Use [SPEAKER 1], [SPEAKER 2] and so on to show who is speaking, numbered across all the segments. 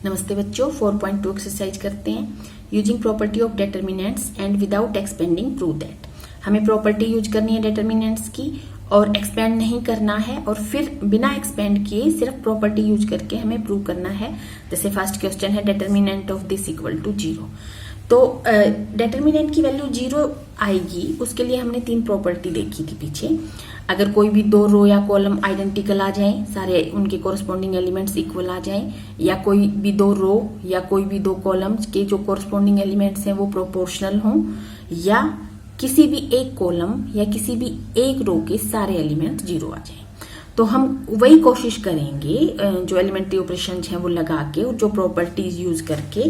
[SPEAKER 1] नमस्ते बच्चों, 4.2 एक्सरसाइज करते हैं। Using property of determinants and without expanding prove that. हमें प्रॉपर्टी यूज करनी है डिटर्मिनेंट्स की और एक्सपेंड नहीं करना है, और फिर बिना एक्सपेंड किए सिर्फ प्रॉपर्टी यूज करके हमें प्रूव करना है। जैसे फर्स्ट क्वेश्चन है determinant of this equal to 0। तो डिटर्मिनेंट की वैल्यू 0 आएगी, उसके लिए हमने 3 प्रॉपर्टी देखी थी पीछे। अगर कोई भी 2 रो या कॉलम आइडेंटिकल आ जाएं, सारे उनके कोरस्पॉन्डिंग एलिमेंट्स इक्वल आ जाएं, या कोई भी 2 रो या कोई भी 2 कॉलम्स के जो कोरस्पॉन्डिंग एलिमेंट्स हैं वो प्रोपोर्शनल हों, या किसी भी एक कॉलम या किसी भी एक रो के सारे एलिमेंट्स 0 आ जाएं। तो हम वही कोशिश करेंगे जो एलिमेंट्री ऑपरेशन हैं वो लगा के और जो प्रॉपर्टीज यूज करके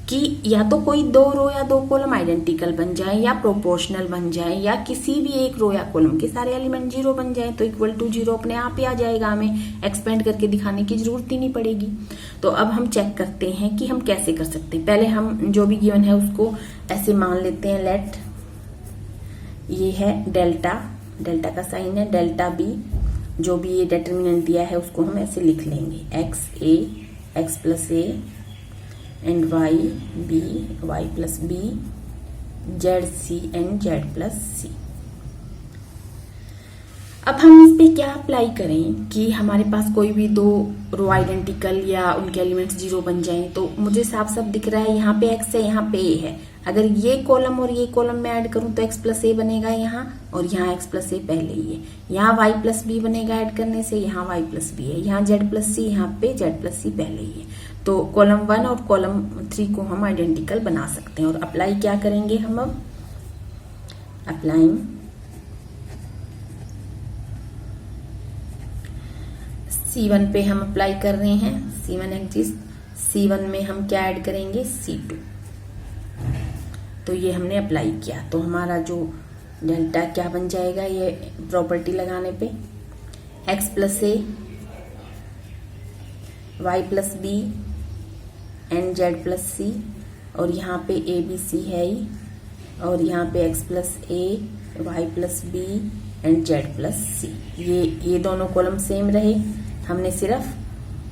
[SPEAKER 1] कि या तो कोई 2 रो या 2 कॉलम आइडेंटिकल बन जाए, या प्रोपोर्शनल बन जाए, या किसी भी एक रो या कॉलम के सारे एलिमेंट 0 बन जाए। तो इक्वल टू 0 अपने आप ही आ जाएगा, हमें एक्सपेंड करके दिखाने की जरूरत ही नहीं पड़ेगी। तो अब हम चेक करते हैं कि हम कैसे कर सकते हैं। पहले हम जो भी गिवन है उसको ऐसे मान लेते हैं। लेट ये है डेल्टा, डेल्टा का साइन है, डेल्टा बी, जो भी ये डिटर्मिनेंट दिया है उसको हम ऐसे लिख लेंगे, x a x plus a and y b y plus b, z c and z plus c. अब हम इस पे क्या अप्लाई करें कि हमारे पास कोई भी 2 रो आइडेंटिकल या उनके एलिमेंट्स 0 बन जाएं। तो मुझे साफ साफ दिख रहा है यहाँ पे x है, यहाँ पे a है। अगर ये कॉलम और ये कॉलम में ऐड करूं तो x प्लस ए बनेगा यहाँ, और यहाँ x प्लस ए पहले ही है। यहाँ y प्लस बी बनेगा ऐड करने से, यहाँ y प्लस बी है। यहाँ z प्लस सी, यहाँ पे z प्लस सी पहले ही है। तो कॉलम 1 और कॉलम 3 को हम आइडेंटिकल बना सकते हैं। और अप्लाई क्या करेंगे हम अब? अप्लाइंग C1 पे हम अप्लाई कर रहे हैं। C1 एग्जिस्ट, C1 में हम क्या ऐड करेंगे? C2। तो ये हमने अप्लाई किया, तो हमारा जो डेल्टा क्या बन जाएगा ये प्रॉपर्टी लगाने पे? x plus a y plus b and z plus c, और यहाँ पे ए बी सी है ही, और यहाँ पे x plus a y plus b and z plus c. ये दोनों कॉलम सेम रहे, हमने सिर्फ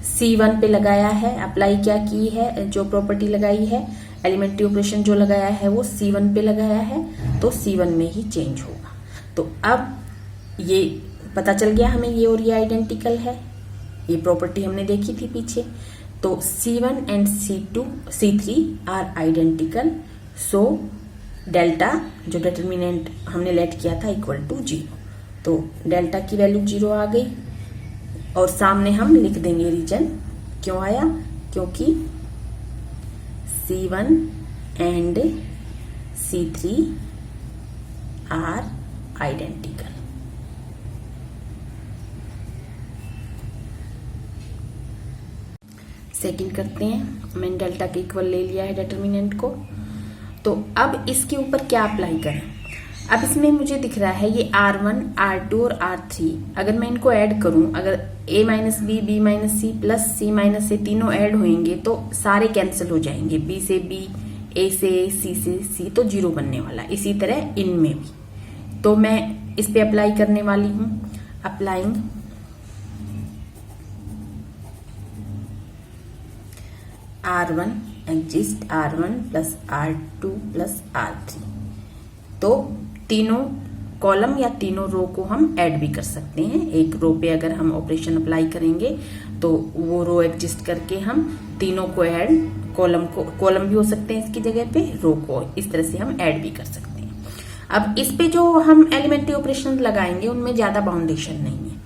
[SPEAKER 1] C1 पे लगाया है, अप्लाई क्या की है, जो प्रॉपर्टी लगाई है, एलिमेंट्री ऑपरेशन जो लगाया है वो C1 पे लगाया है, तो C1 में ही चेंज होगा। तो अब ये पता चल गया हमें, ये और ये आइडेंटिकल है, ये प्रॉपर्टी हमने देखी थी पीछे। तो C1 and C3 are identical, so delta जो डिटर्मिनेंट हमने लेट किया था इक्वल टू 0। तो डेल्टा की वैल्यू 0 आ गई, और सामने हम लिख देंगे रीजन। क्यों आया? क्योंकि C1 and C3 are identical. Second करते हैं। मैंने डेल्टा के इक्वल ले लिया है डिटर्मिनेंट को। तो अब इसके ऊपर क्या अप्लाई करें? अब इसमें मुझे दिख रहा है ये R1, R2 और R3। अगर मैं इनको ऐड करूं, अगर A minus B, B minus सी प्लस C माइनस से तीनों ऐड होंगे तो सारे कैंसिल हो जाएंगे। B से B, A से A, C से C, तो 0 बनने वाला। इसी तरह इनमें भी। तो मैं इस पे अप्लाई करने वाली हूं। Applying R1 exist R1 plus R2 plus R3। तो तीनों कॉलम या तीनों रो को हम ऐड भी कर सकते हैं। एक रो पे अगर हम ऑपरेशन अप्लाई करेंगे तो वो रो एग्जिस्ट करके हम तीनों को ऐड, कॉलम भी हो सकते हैं इसकी जगह पे, रो को इस तरह से हम ऐड भी कर सकते हैं। अब इस पे जो हम एलिमेंट्री ऑपरेशन लगाएंगे उनमें ज्यादा बाउंडेशन नहीं है।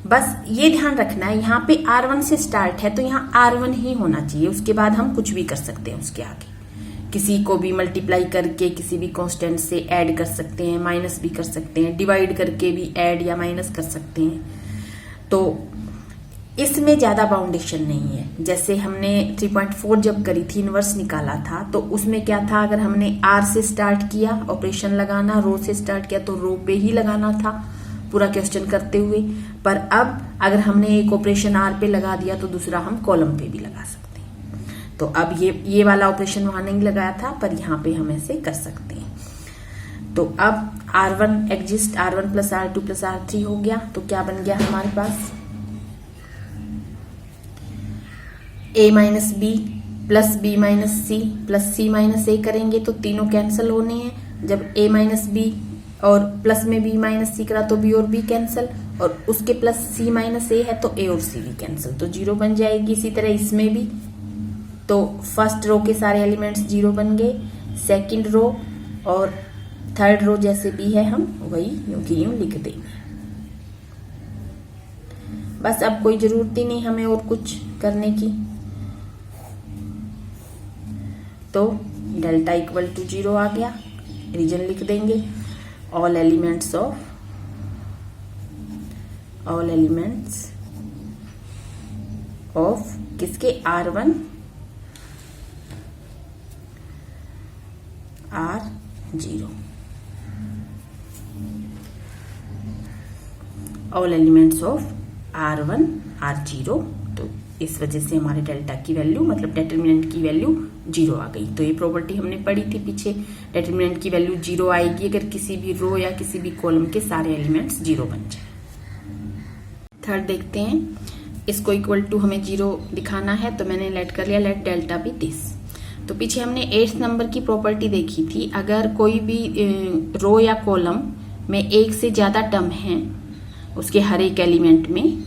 [SPEAKER 1] बस ये ध्यान रखना है, यहाँ पे R1 से स्टार्ट है तो यहाँ R1 ही होना चाहिए, उसके बाद हम कुछ भी कर सकते हैं। उसके आगे किसी को भी मल्टीप्लाई करके किसी भी कांस्टेंट से ऐड कर सकते हैं, माइनस भी कर सकते हैं, डिवाइड करके भी ऐड या माइनस कर सकते हैं। तो इसमें ज्यादा बाउंडेशन नहीं है। जैसे हमने 3.4 जब करी थी, इनवर्स निकाला था, तो उसमें क्या था, अगर हमने R से स्टार्ट किया ऑपरेशन लगाना, रो से स्टार्ट किया तो रो पे ही लगाना था पूरा क्वेश्चन करते हुए। पर अब अगर हमने एक ऑपरेशन R पे लगा दिया तो दूसरा हम कॉलम पे भी लगा सकते हैं। तो अब ये वाला ऑपरेशन वहां नहीं लगाया था, पर यहाँ पे हम ऐसे कर सकते हैं। तो अब R1 exist, R1 plus R2 plus R3 हो गया। तो क्या बन गया हमारे पास? A minus b plus b minus C plus c minus a करेंगे तो तीनों कैंसिल होने हैं। जब ए माइनस बी और प्लस में बी माइनस सी करा तो बी और बी कैंसिल, और उसके प्लस सी माइनस ए है तो ए और सी भी कैंसिल, तो 0 बन जाएगी। इसी तरह इसमें भी, तो फर्स्ट रो के सारे एलिमेंट्स 0 बन गए, सेकंड रो और थर्ड रो जैसे भी है हम वही यूं की यूं लिख देंगे। बस अब कोई जरूरत ही नहीं हमें और कुछ करने की। तो डेल्टा इक्वल टू 0 आ गया, रीजन लिख देंगे। ऑल एलिमेंट्स ऑफ किसके, R1 R0, all elements of R1 R0। तो इस वजह से हमारे डेल्टा की वैल्यू मतलब डिटरमिनेंट की वैल्यू 0 आ गई। तो ये प्रॉपर्टी हमने पढ़ी थी पीछे, डिटरमिनेंट की वैल्यू 0 आएगी अगर किसी भी रो या किसी भी कॉलम के सारे एलिमेंट्स 0 बन जाए। थर्ड देखते हैं, इसको इक्वल टू हमें 0 दिखाना है तो मैंने लेट कर लिया, लेट डेल्टा बी दिस। तो पीछे हमने 8th नंबर की प्रॉपर्टी देखी थी, अगर कोई भी रो या कॉलम में एक से ज्यादा टर्म है उसके हर एक एलिमेंट में,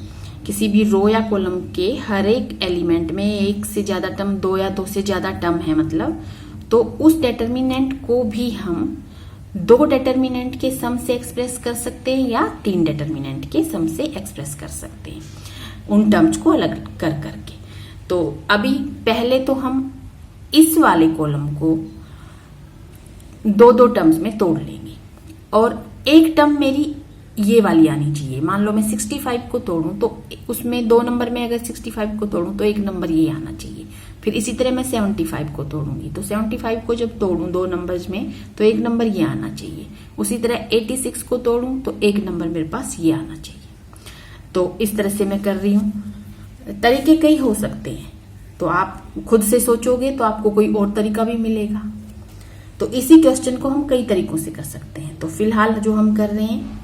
[SPEAKER 1] किसी भी रो या कॉलम के हर एक एलिमेंट में एक से ज्यादा टर्म, 2 या 2 से ज्यादा टर्म है मतलब, तो उस डिटरमिनेंट को भी हम 2 डिटरमिनेंट के सम से एक्सप्रेस कर सकते हैं या 3 डिटरमिनेंट के सम से एक्सप्रेस कर सकते हैं, उन टर्म्स को अलग कर करके। तो अभी पहले तो हम इस वाले कॉलम को 2-2 टर्म्स में तोड़ लेंगे और एक टर्म मेरी ये वाली आनी चाहिए। मान लो मैं 65 को तोड़ूं तो उसमें 2 नंबर में अगर 65 को तोड़ूं तो एक नंबर ये आना चाहिए। फिर इसी तरह मैं 75 को तोड़ूंगी तो 75 को जब तोड़ूं 2 नंबर्स में तो एक नंबर ये आना चाहिए। उसी तरह 86 को तोड़ूं तो एक नंबर मेरे पास ये आना चाहिए। तो इस तरह से मैं कर रही हूं। तरीके कई हो सकते हैं, तो आप खुद से सोचोगे तो आपको कोई और तरीका भी मिलेगा। तो इसी क्वेश्चन को हम कई तरीकों से कर सकते हैं। तो फिलहाल जो हम कर रहे हैं,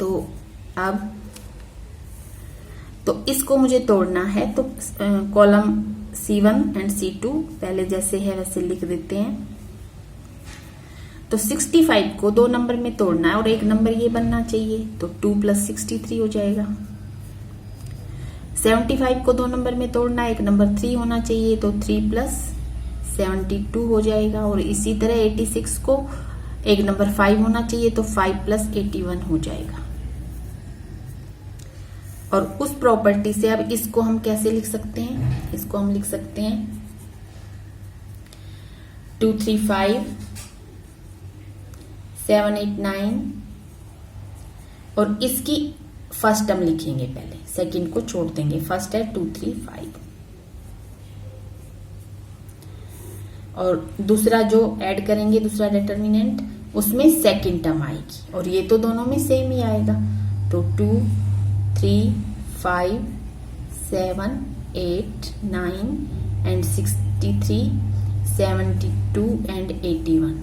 [SPEAKER 1] तो अब तो इसको मुझे तोड़ना है, तो कॉलम C1 एंड C2 पहले जैसे है वैसे लिख देते हैं। तो 65 को 2 नंबर में तोड़ना है और एक नंबर ये बनना चाहिए, तो 2 + 63 हो जाएगा। 75 को 2 नंबर में तोड़ना है, एक नंबर 3 होना चाहिए, तो 3 + 72 हो जाएगा। और इसी तरह 86 को एक नंबर 5 होना चाहिए, तो 5 + 81 हो जाएगा। और उस प्रॉपर्टी से अब इसको हम कैसे लिख सकते हैं, इसको हम लिख सकते हैं 2 3 5 7 8 9, और इसकी फर्स्ट टर्म लिखेंगे पहले, सेकंड को छोड़ देंगे। फर्स्ट है 2 3 5 और दूसरा जो ऐड करेंगे दूसरा डिटरमिनेंट, उसमें सेकंड टर्म आएगी और ये तो दोनों में सेम ही आएगा। तो 2 3 5 7 8 9 एंड 63 72 एंड 81।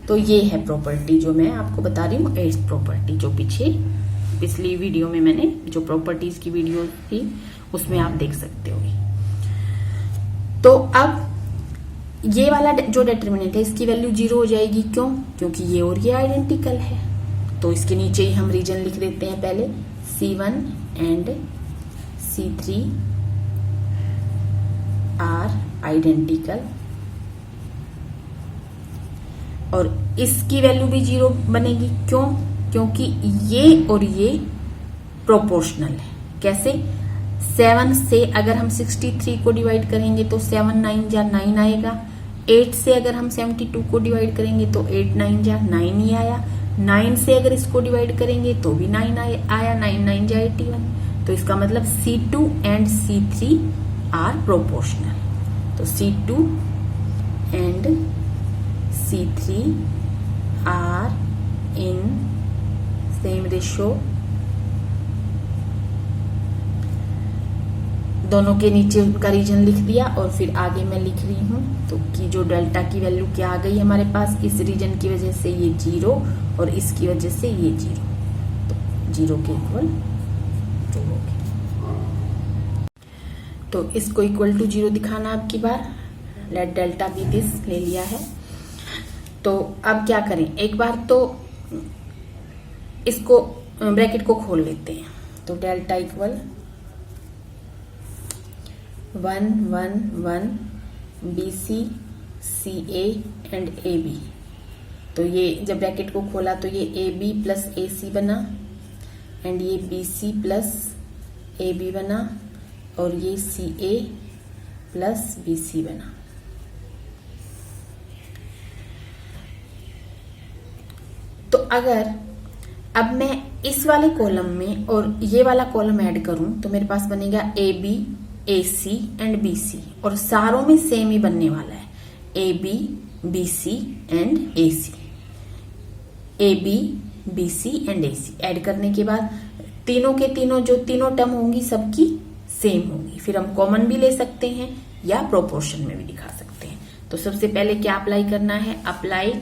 [SPEAKER 1] तो ये है प्रॉपर्टी जो मैं आपको बता रही हूँ, 8th प्रॉपर्टी, जो पिछली वीडियो में मैंने जो प्रॉपर्टीज की वीडियो थी उसमें आप देख सकते हो। तो अब ये वाला जो डिटरमिनेंट है इसकी वैल्यू 0 हो जाएगी। क्यों? क्योंकि ये और ये आइडेंटिकल है। तो इसके नीचे ही हम रीजन लिख देते हैं पहले, C1 and C3 are identical, और इसकी वैल्यू भी 0 बनेगी। क्यों? क्योंकि ये और ये प्रोपोर्शनल है। कैसे? 7 से अगर हम 63 को डिवाइड करेंगे तो 7 9 जा 9 आएगा। 8 से अगर हम 72 को डिवाइड करेंगे तो 8 9 जा 9 ही आया। 9 से अगर इसको डिवाइड करेंगे तो भी 9 आया, 9 9 जा 81। तो इसका मतलब C2 and C3 are proportional. तो C2 and C3 are in same ratio. दोनों के नीचे उनका रीजन लिख दिया और फिर आगे मैं लिख रही हूं तो कि जो डेल्टा की वैल्यू क्या आ गई हमारे पास, इस रीजन की वजह से ये 0 और इसकी वजह से ये 0, तो 0 के इक्वल 2 हो गया। तो इसको इक्वल टू 0 दिखाना अब की बार। लेट डेल्टा बी दिस ले लिया है। तो अब क्या करें, एक बार तो इसको ब्रैकेट को खोल लेते हैं। तो delta equal 1 1 1 BC CA and AB। तो ये जब ब्रैकेट को खोला तो ये AB प्लस AC बना एंड ये BC प्लस AB बना और ये CA प्लस BC बना। तो अगर अब मैं इस वाले कॉलम में और ये वाला कॉलम ऐड करूं तो मेरे पास बनेगा AB AC एंड BC और सारों में सेम ही बनने वाला है, AB BC and AC। AB BC and AC add करने के बाद तीनों के तीनों जो तीनों टर्म होंगी सबकी सेम होंगी। फिर हम कॉमन भी ले सकते हैं या प्रोपोर्शन में भी दिखा सकते हैं। तो सबसे पहले क्या अप्लाई करना है, अप्लाई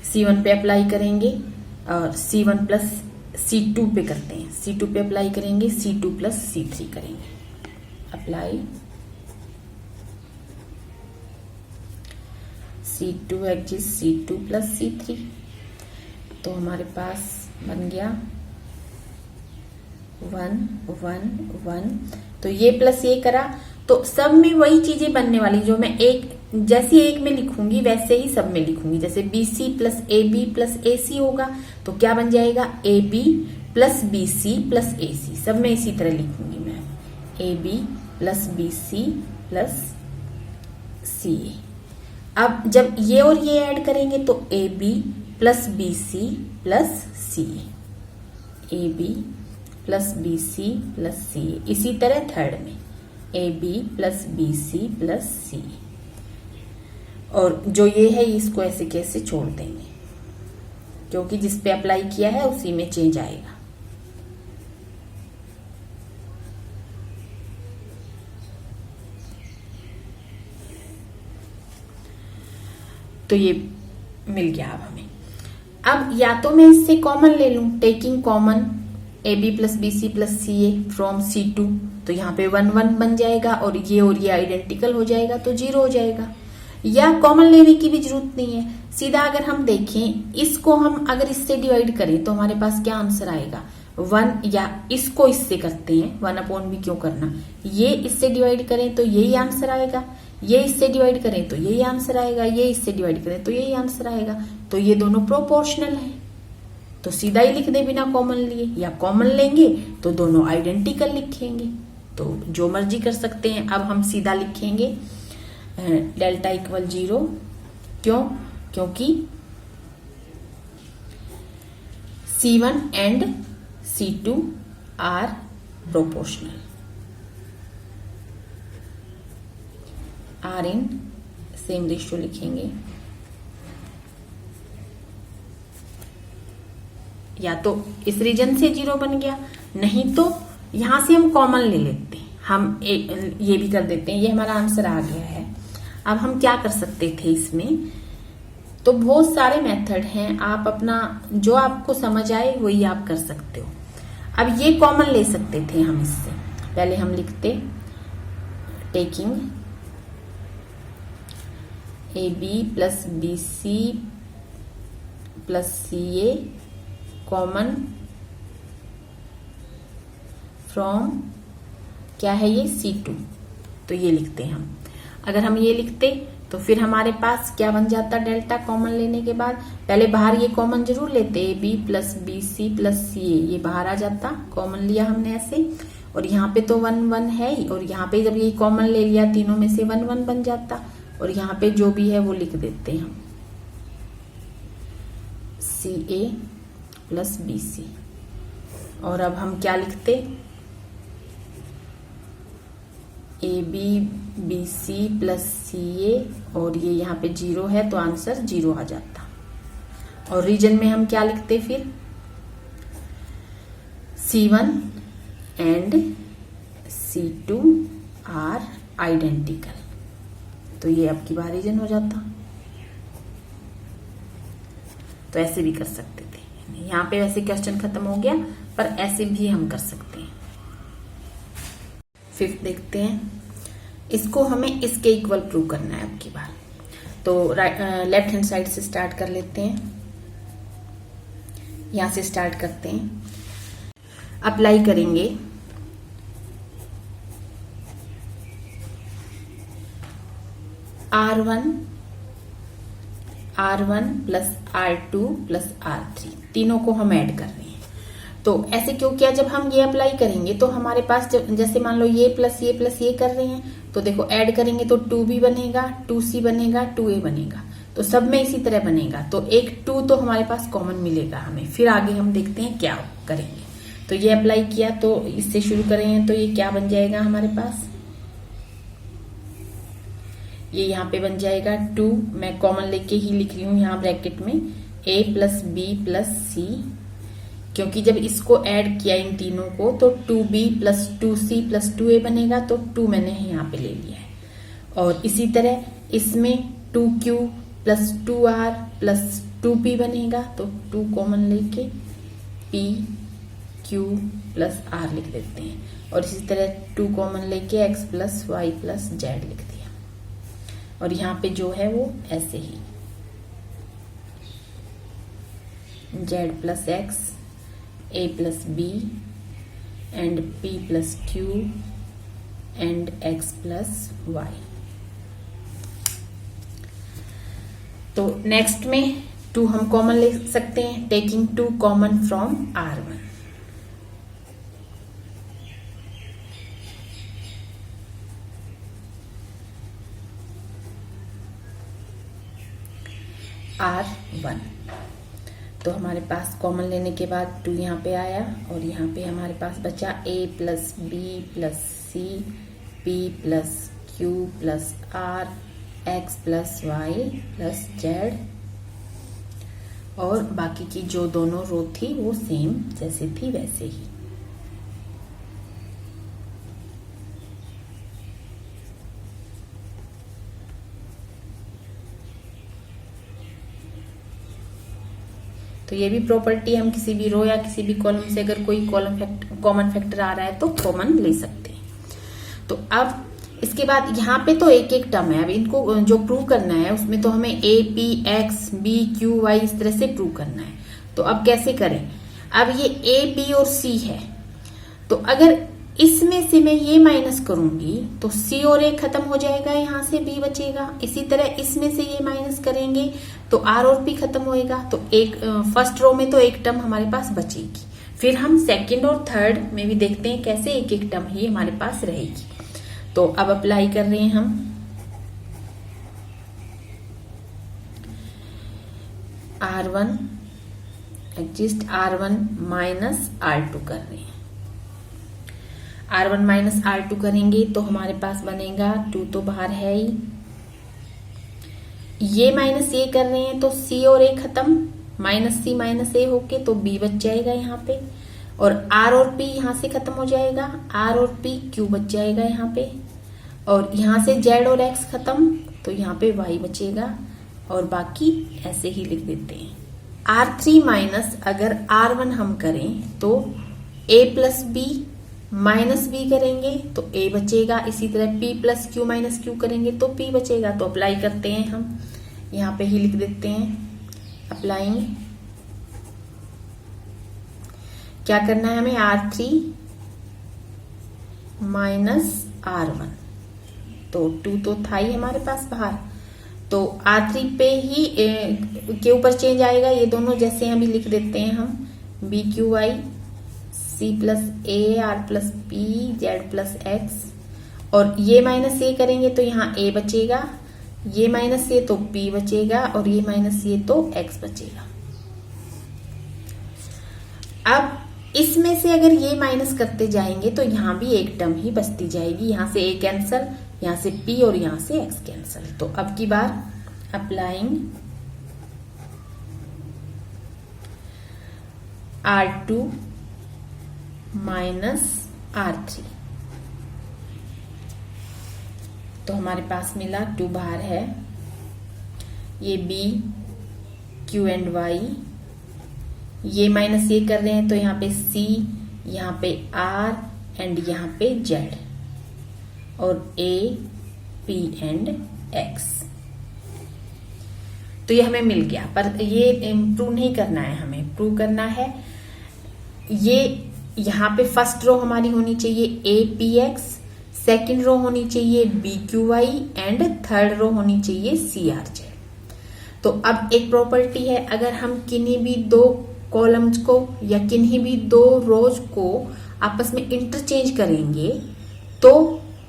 [SPEAKER 1] C1 पे अप्लाई करेंगे और C1 प्लस C2 पे करते हैं। C2 पे अप्लाई करेंगे, C2 प्लस C3 करेंगे। Apply C2 axis C2 plus C3। तो हमारे पास बन गया 1 1 1। तो ये प्लस ये करा तो सब में वही चीजें बनने वाली, जो मैं एक जैसी एक में लिखूंगी वैसे ही सब में लिखूंगी। जैसे BC plus AB plus AC होगा तो क्या बन जाएगा, AB plus BC plus AC। सब में इसी तरह लिखूंगी मैं, AB plus BC plus CA। अब जब ये और ये ऐड करेंगे तो AB plus BC plus CA, AB plus BC plus CA। इसी तरह थर्ड में AB plus BC plus CA। और जो ये है इसको ऐसे कैसे छोड़ देंगे, क्योंकि जिस पे अप्लाई किया है उसी में चेंज आएगा। तो ये मिल गया अब हमें। अब या तो मैं इससे कॉमन ले लूं, taking common AB plus BC plus CA from C2, तो यहाँ पे 1 1 बन जाएगा और ये आइडेंटिकल हो जाएगा तो 0 हो जाएगा। या कॉमन लेने की भी जरूरत नहीं है, सीधा अगर हम देखें इसको हम अगर इससे डिवाइड करें तो हमारे पास क्या आंसर आएगा, 1। या इसको इससे करते हैं, 1/b क्यों करना, ये इससे डिवाइड करें तो यही आंसर आएगा, ये इससे डिवाइड करें तो यही आंसर आएगा, ये इससे डिवाइड करें तो यही आंसर आएगा। तो ये दोनों प्रोपोर्शनल है, तो सीधा ही लिख दे बिना कॉमन लिए। या कॉमन लेंगे तो दोनों आइडेंटिकल लिखेंगे, तो जो मर्जी कर सकते हैं। अब हम सीधा लिखेंगे डेल्टा इक्वल 0। क्यों, क्योंकि C1 and C2 are proportional, are in same ratio लिखेंगे। या तो इस रीजन से 0 बन गया, नहीं तो यहां से हम कॉमन ले लेते हैं, हम ये भी कर देते हैं। ये हमारा आंसर आ गया है। अब हम क्या कर सकते थे इसमें, तो बहुत सारे मेथड हैं, आप अपना जो आपको समझ आए वही आप कर सकते हो। अब ये कॉमन ले सकते थे हम इससे, पहले हम लिखते taking AB plus BC plus CA common from क्या है ये C2, तो ये लिखते हैं हम। अगर हम ये लिखते तो फिर हमारे पास क्या बन जाता, डेल्टा कॉमन लेने के बाद पहले बाहर ये कॉमन जरूर लेते, AB plus BC plus CA, ये बाहर आ जाता, कॉमन लिया हमने ऐसे। और यहाँ पे तो 1 1 है ही, और यहाँ पे जब ये कॉमन ले लिया तीनों में से 1 1 बन जाता, और यहाँ पे जो भी है वो लिख देते हैं हम, CA प्लस BC। और अब हम क्या लिखते, AB BC प्लस CA, और ये यहाँ पे 0 है तो आंसर 0 आ जाता। और रीजन में हम क्या लिखते फिर, C1 and C2 are identical, तो ये अब की बार रीजन हो जाता। तो ऐसे भी कर सकते थे, यहाँ पे वैसे क्वेश्चन खत्म हो गया, पर ऐसे भी हम कर सकते हैं। फिफ्थ देखते हैं। इसको हमें इसके इक्वल प्रूव करना है अब की बार। तो लेफ्ट हैंड साइड से स्टार्ट कर लेते हैं, यहां से स्टार्ट करते हैं, अप्लाई करेंगे। R1 plus R2 plus R3 तीनों को हम ऐड कर रहे हैं। तो ऐसे क्यों किया, जब हम ये अप्लाई करेंगे तो हमारे पास जैसे मान लो ये प्लस ये कर रहे हैं, तो देखो ऐड करेंगे तो 2B बनेगा, 2C बनेगा, 2A बनेगा, तो सब में इसी तरह बनेगा। तो एक 2 तो हमारे पास कॉमन मिलेगा हमें। फिर आगे हम देखते हैं क्या करेंगे। तो ये अप्लाई किया, तो इससे शुरू करेंगे तो ये क्या बन जाएगा हमारे पास, ये यहाँ पे बन जाएगा 2, मैं कॉमन लेके ही लिख रही हूँ यहाँ ब्रैकेट में, A plus B plus C, क्योंकि जब इसको ऐड किया इन तीनों को तो 2B plus 2C plus 2A बनेगा, तो 2 मैंने यहाँ पे ले लिया है। और इसी तरह इसमें 2Q plus 2R plus 2P बनेगा, तो 2 कॉमन लेके P Q प्लस R लिख देते हैं। और इसी तरह 2 कॉमन लेके X plus Y plus Z लिख दिया। और यहाँ पे जो है वो ऐसे ही Z plus X, A plus B and P plus Q and X plus Y। तो नेक्स्ट में 2 हम कॉमन ले सकते हैं, taking 2 common from R1। R1 तो हमारे पास कॉमन लेने के बाद 2 यहाँ पे आया, और यहाँ पे हमारे पास बचा A plus B plus C P plus Q plus R X plus Y plus Z, और बाकी की जो दोनों रो थी वो सेम जैसे थी वैसे ही। तो ये भी प्रॉपर्टी हम किसी भी रो या किसी भी कॉलम से अगर कोई कॉमन फैक्टर आ रहा है तो कॉमन ले सकते हैं। तो अब इसके बाद यहाँ पे तो एक एक टर्म है, अब इनको जो प्रूव करना है उसमें तो हमें A P X B Q Y इस तरह से प्रूव करना है। तो अब कैसे करें, अब ये A B और C है, तो अगर इसमें से मैं ये माइनस करूंगी तो C और A खत्म हो जाएगा, यहाँ से B बचेगा। इसी तरह इसमें से ये माइनस करेंगे तो R और P खत्म होएगा, तो एक फर्स्ट रो में तो एक टर्म हमारे पास बचेगी। फिर हम सेकंड और थर्ड में भी देखते हैं कैसे एक एक टर्म ही हमारे पास रहेगी। तो अब अप्लाई कर रहे हैं हम R1 exist R1 minus R2 कर रहे हैं। R1 माइनस R2 करेंगे तो हमारे पास बनेगा 2 तो बाहर है ही, ये माइनस ये कर रहे हैं तो C और A खत्म, माइनस C माइनस A होके तो B बच जाएगा यहाँ पे, और R और P यहाँ से खत्म हो जाएगा, R और P Q बच जाएगा यहाँ पे, और यहाँ से Z और X खत्म तो यहाँ पे Y बचेगा, और बाकी ऐसे ही लिख देते हैं। R3 माइनस अगर R1 हम करें तो A plus B minus B करेंगे तो A बचेगा, इसी तरह P plus Q minus Q करेंगे तो P बचेगा। तो अप्लाई करते हैं हम, यहाँ पे ही लिख देते हैं अप्लाइंग। क्या करना है हमें, R3 माइनस R1, तो 2 तो था ही हमारे पास बाहर, तो R3 पे ही के ऊपर चेंज आएगा, ये दोनों जैसे अभी लिख देते हैं हम, B Q Y C plus A R plus P Z plus X, और ये माइनस ये करेंगे तो यहाँ A बचेगा, ये माइनस ये तो P बचेगा, और ये माइनस ये तो X बचेगा। अब इसमें से अगर ये माइनस करते जाएंगे तो यहाँ भी एक टर्म ही बचती जाएगी, यहाँ से A कैंसल, यहाँ से P और यहाँ से X कैंसल। तो अब की बार अप्लाइंग R2 माइनस R3, तो हमारे पास मिला 2 बाहर है, ये B Q एंड Y, ये माइनस ये कर रहे हैं तो यहाँ पे C, यहाँ पे R एंड यहाँ पे Z, और A, P एंड X। तो ये हमें मिल गया, पर ये प्रूव नहीं करना है, हमें प्रूव करना है ये यहाँ पे फर्स्ट रो हमारी होनी चाहिए APX, सेकंड रो होनी चाहिए BQY एंड थर्ड रो होनी चाहिए CRZ। तो अब एक प्रॉपर्टी है, अगर हम किन्हीं भी दो कॉलम्स को या किन्हीं भी दो रोज को आपस में इंटरचेंज करेंगे तो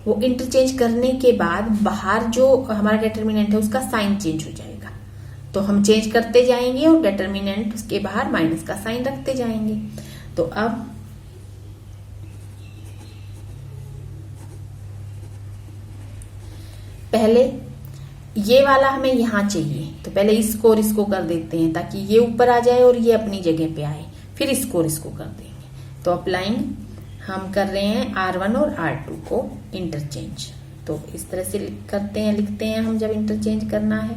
[SPEAKER 1] वो इंटरचेंज करने के बाद बाहर जो हमारा डिटर्मिनेंट है उसका साइन चेंज हो जाएगा। तो हम चेंज करते जाएंगे और डिटर्मिनेंट उसके बाहर माइनस का साइन रखते जाएंगे। तो अब पहले ये वाला हमें यहां चाहिए, तो पहले इसको और इसको कर देते हैं ताकि ये ऊपर आ जाए और ये अपनी जगह पे आए, फिर इसको और इसको कर देंगे। तो अप्लाइंग हम कर रहे हैं R1 और R2 को इंटरचेंज। तो इस तरह से लिखते हैं हम जब इंटरचेंज करना है।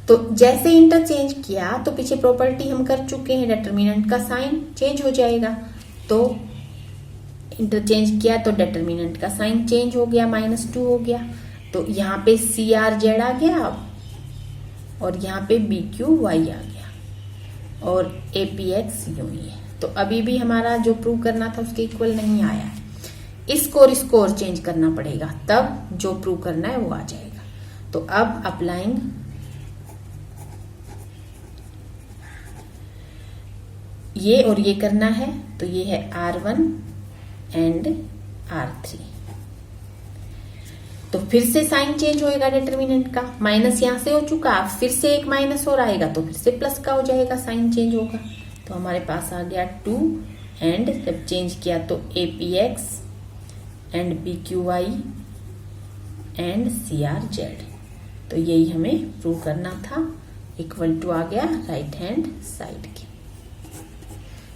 [SPEAKER 1] तो जैसे इंटरचेंज किया तो पीछे प्रॉपर्टी हम कर चुके हैं, डिटर्मिनेंट का साइन चेंज हो जाएगा। तो इंटरचेंज किया तो डिटर्मिनेंट का साइन चेंज हो गया, -2 हो गया। तो यहाँ पे CRZ आ गया और यहाँ पे BQY आ गया और APX यूं ही है। तो अभी भी हमारा जो प्रूव करना था उसके इक्वल नहीं आया है, इसको और चेंज करना पड़ेगा, तब जो प्रूव करना है वो आ जाएगा। तो अब अप्लाइंग ये और ये करना है, तो ये है R1 एंड R3। तो फिर से साइन चेंज होएगा डिटर्मिनेंट का, माइनस यहां से हो चुका, फिर से एक माइनस और आएगा तो फिर से प्लस का हो जाएगा, साइन चेंज होगा। तो हमारे पास आ गया 2 एंड जब चेंज किया तो APX and BQY and CRZ। तो यही हमें प्रूव करना था, इक्वल टू आ गया राइट हैंड साइड की।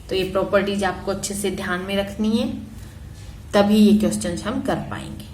[SPEAKER 1] तो ये प्रॉपर्टीज आपको अच्छे से ध्यान में रखनी है, तभी ये क्वेश्चंस हम कर पाएंगे।